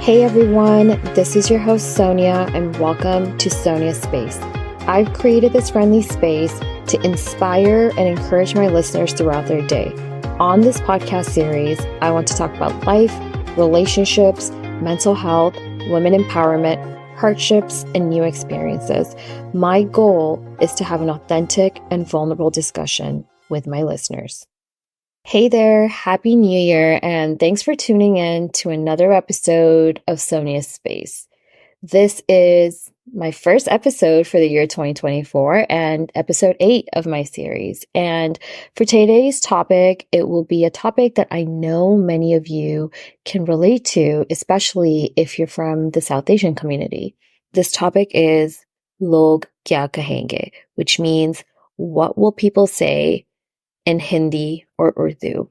Hey everyone, this is your host Sonia and welcome to Sonia Space. I've created this friendly space to inspire and encourage my listeners throughout their day. On this podcast series, I want to talk about life, relationships, mental health, women empowerment, hardships, and new experiences. My goal is to have an authentic and vulnerable discussion with my listeners. Hey there, Happy New Year, and thanks for tuning in to another episode of Sonia's Space. This is my first episode for the year 2024 and episode 8 of my series. And for today's topic, it will be a topic that I know many of you can relate to, especially if you're from the South Asian community. This topic is Log Kya Kahenge, which means what will people say in Hindi or Urdu.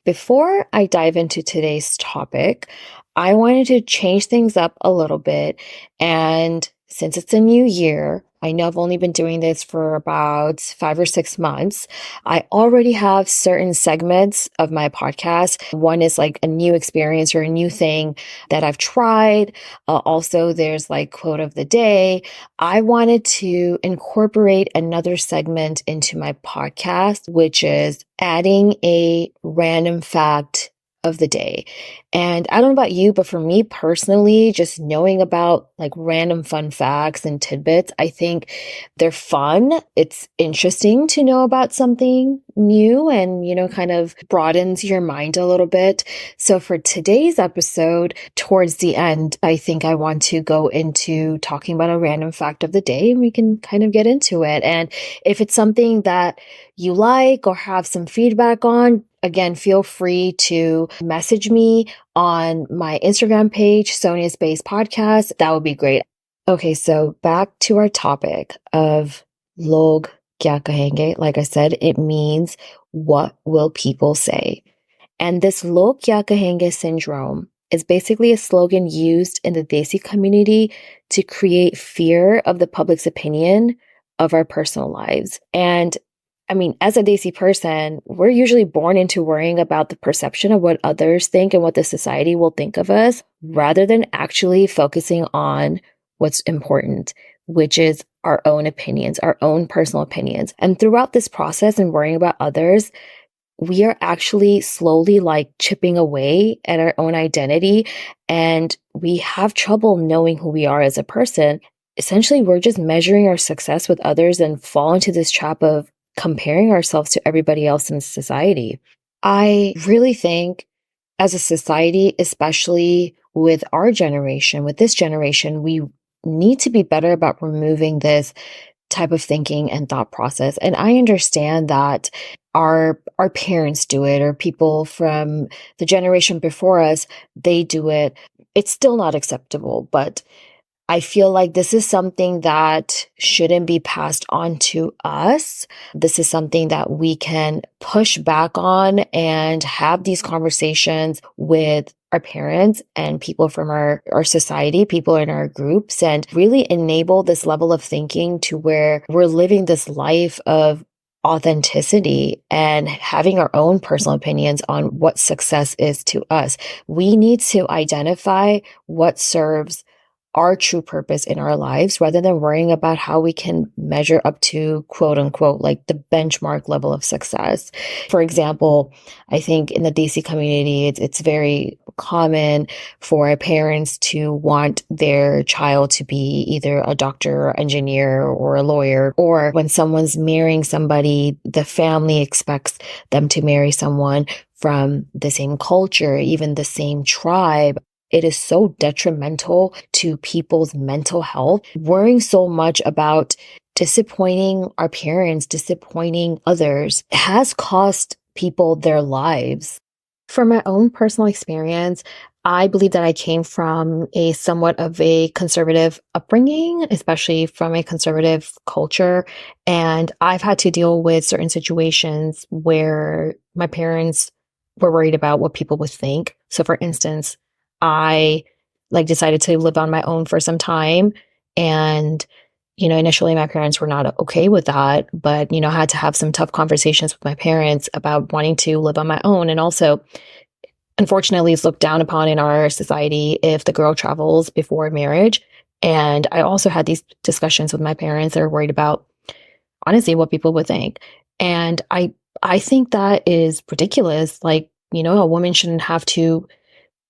Before I dive into today's topic, I wanted to change things up a little bit. And since it's a new year, I know I've only been doing this for about 5 or 6 months. I already have certain segments of my podcast. One is like a new experience or a new thing that I've tried. Also, there's like quote of the day. I wanted to incorporate another segment into my podcast, which is adding a random fact of the day. And I don't know about you, but for me personally, just knowing about like random fun facts and tidbits, I think they're fun. It's interesting to know about something new and, kind of broadens your mind a little bit. So for today's episode, towards the end, I think I want to go into talking about a random fact of the day and we can kind of get into it. And if it's something that you like or have some feedback on, again, feel free to message me on my Instagram page, soniasspacepodcast. That would be great. Okay, so back to our topic of Log Kya Kahenge. Like I said, it means what will people say? And this Log Kya Kahenge syndrome is basically a slogan used in the Desi community to create fear of the public's opinion of our personal lives. And as a Desi person, we're usually born into worrying about the perception of what others think and what the society will think of us, rather than actually focusing on what's important, which is our own opinions, our own personal opinions. And throughout this process and worrying about others, we are actually slowly like chipping away at our own identity, and we have trouble knowing who we are as a person. Essentially, we're just measuring our success with others and fall into this trap of comparing ourselves to everybody else in society. I really think as a society, especially with our generation, with this generation, we need to be better about removing this type of thinking and thought process. And I understand that our parents do it, or people from the generation before us, they do it. It's still not acceptable, but I feel like this is something that shouldn't be passed on to us. This is something that we can push back on and have these conversations with our parents and people from our society, people in our groups, and really enable this level of thinking to where we're living this life of authenticity and having our own personal opinions on what success is to us. We need to identify what serves our true purpose in our lives, rather than worrying about how we can measure up to quote unquote like the benchmark level of success. For example, I think in the Desi community, it's very common for parents to want their child to be either a doctor or engineer or a lawyer, or when someone's marrying somebody, the family expects them to marry someone from the same culture, even the same tribe. It is so detrimental to people's mental health. Worrying so much about disappointing our parents, disappointing others, has cost people their lives. From my own personal experience, I believe that I came from a somewhat of a conservative upbringing, especially from a conservative culture. And I've had to deal with certain situations where my parents were worried about what people would think. So for instance, I decided to live on my own for some time. And, initially my parents were not okay with that, but, I had to have some tough conversations with my parents about wanting to live on my own. And also unfortunately is looked down upon in our society if the girl travels before marriage. And I also had these discussions with my parents that are worried about, honestly, what people would think. And I think that is ridiculous. Like, a woman shouldn't have to,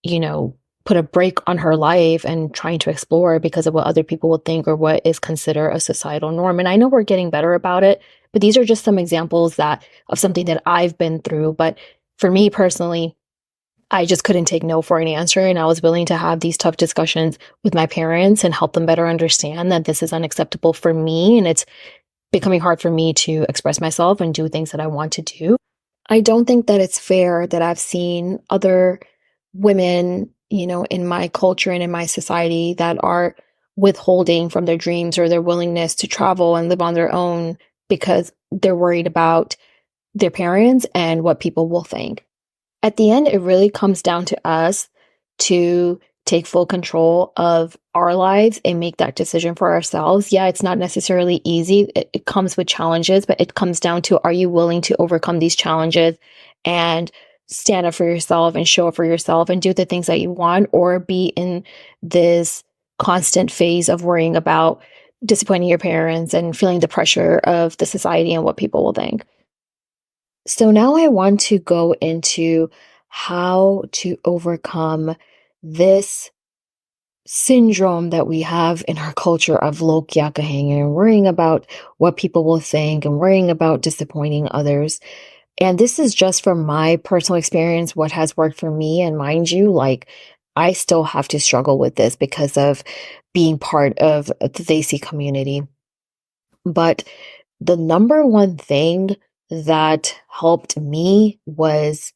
you know, put a break on her life and trying to explore because of what other people will think or what is considered a societal norm. And I know we're getting better about it, but these are just some examples that of something that I've been through. But for me personally, I just couldn't take no for an answer. And I was willing to have these tough discussions with my parents and help them better understand that this is unacceptable for me. And it's becoming hard for me to express myself and do things that I want to do. I don't think that it's fair that I've seen other women, in my culture and in my society that are withholding from their dreams or their willingness to travel and live on their own because they're worried about their parents and what people will think. At the end, it really comes down to us to take full control of our lives and make that decision for ourselves. Yeah, it's not necessarily easy. It comes with challenges, but it comes down to, are you willing to overcome these challenges and stand up for yourself and show up for yourself and do the things that you want, or be in this constant phase of worrying about disappointing your parents and feeling the pressure of the society and what people will think. So now I want to go into how to overcome this syndrome that we have in our culture of Kya Kahenge and worrying about what people will think and worrying about disappointing others. And this is just from my personal experience, what has worked for me. And mind you, like, I still have to struggle with this because of being part of the Desi community. But the number one thing that helped me was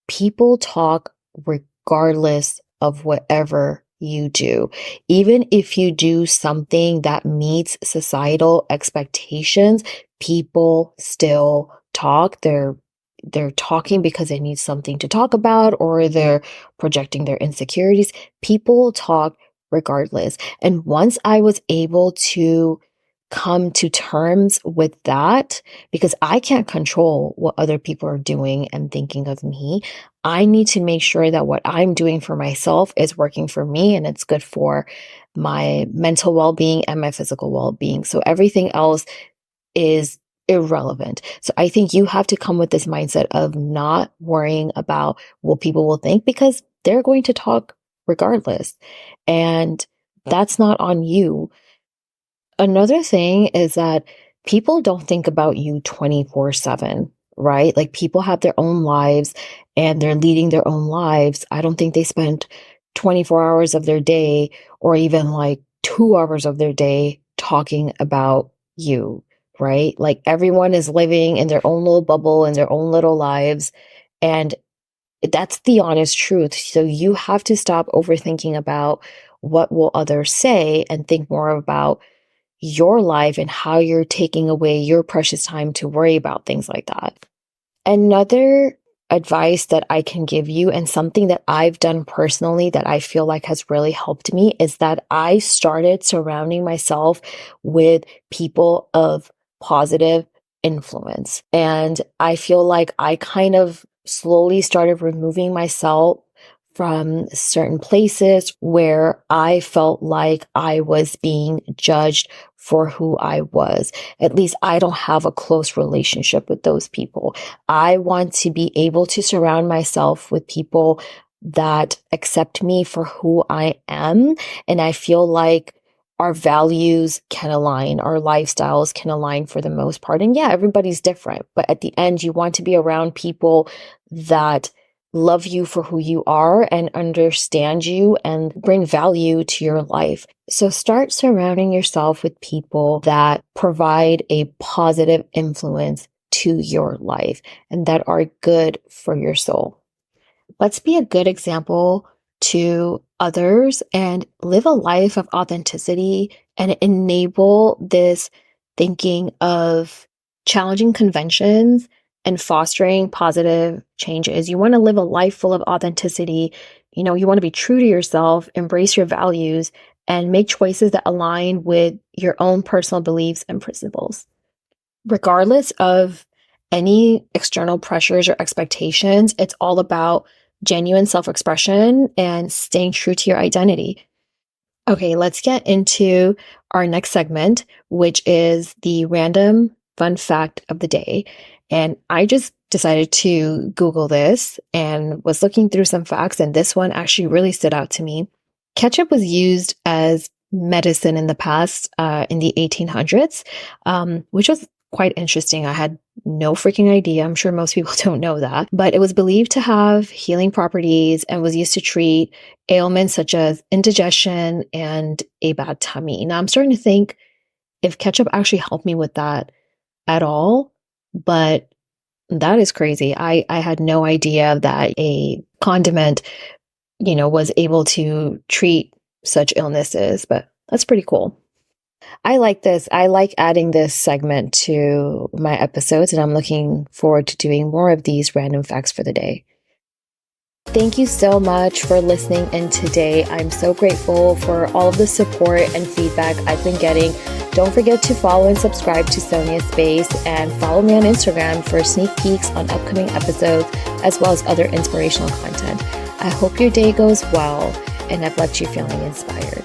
people talk regardless of whatever you do. Even if you do something that meets societal expectations, people still talk. They're talking because they need something to talk about, or they're projecting their insecurities. People talk regardless. And once I was able to come to terms with that, because I can't control what other people are doing and thinking of me, I need to make sure that what I'm doing for myself is working for me and it's good for my mental well-being and my physical well-being. So everything else is irrelevant. So I think you have to come with this mindset of not worrying about what people will think, because they're going to talk regardless. And that's not on you. Another thing is that people don't think about you 24/7, right? Like, people have their own lives and they're leading their own lives. I don't think they spend 24 hours of their day or even like 2 hours of their day talking about you, right? Like, everyone is living in their own little bubble in their own little lives. And that's the honest truth. So you have to stop overthinking about what will others say and think more about your life and how you're taking away your precious time to worry about things like that. Another advice that I can give you, and something that I've done personally that I feel like has really helped me, is that I started surrounding myself with people of positive influence. And I feel like I kind of slowly started removing myself from certain places where I felt like I was being judged for who I was. At least I don't have a close relationship with those people. I want to be able to surround myself with people that accept me for who I am. And I feel like our values can align, our lifestyles can align for the most part. And yeah, everybody's different, but at the end, you want to be around people that love you for who you are and understand you and bring value to your life. So start surrounding yourself with people that provide a positive influence to your life and that are good for your soul. Let's be a good example to others and live a life of authenticity and enable this thinking of challenging conventions and fostering positive changes. You want to live a life full of authenticity. You want to be true to yourself, embrace your values, and make choices that align with your own personal beliefs and principles. Regardless of any external pressures or expectations, it's all about genuine self-expression and staying true to your identity. Okay, let's get into our next segment, which is the random fun fact of the day. And I just decided to Google this and was looking through some facts, and this one actually really stood out to me. Ketchup was used as medicine in the past, in the 1800s, which was quite interesting. I had no freaking idea. I'm sure most people don't know that, but it was believed to have healing properties and was used to treat ailments such as indigestion and a bad tummy. Now I'm starting to think if ketchup actually helped me with that at all, but that is crazy. I had no idea that a condiment, was able to treat such illnesses, but that's pretty cool. I like this. I like adding this segment to my episodes, and I'm looking forward to doing more of these random facts for the day. Thank you so much for listening in today. I'm so grateful for all of the support and feedback I've been getting. Don't forget to follow and subscribe to Sonia Space, and follow me on Instagram for sneak peeks on upcoming episodes as well as other inspirational content. I hope your day goes well, and I've left you feeling inspired.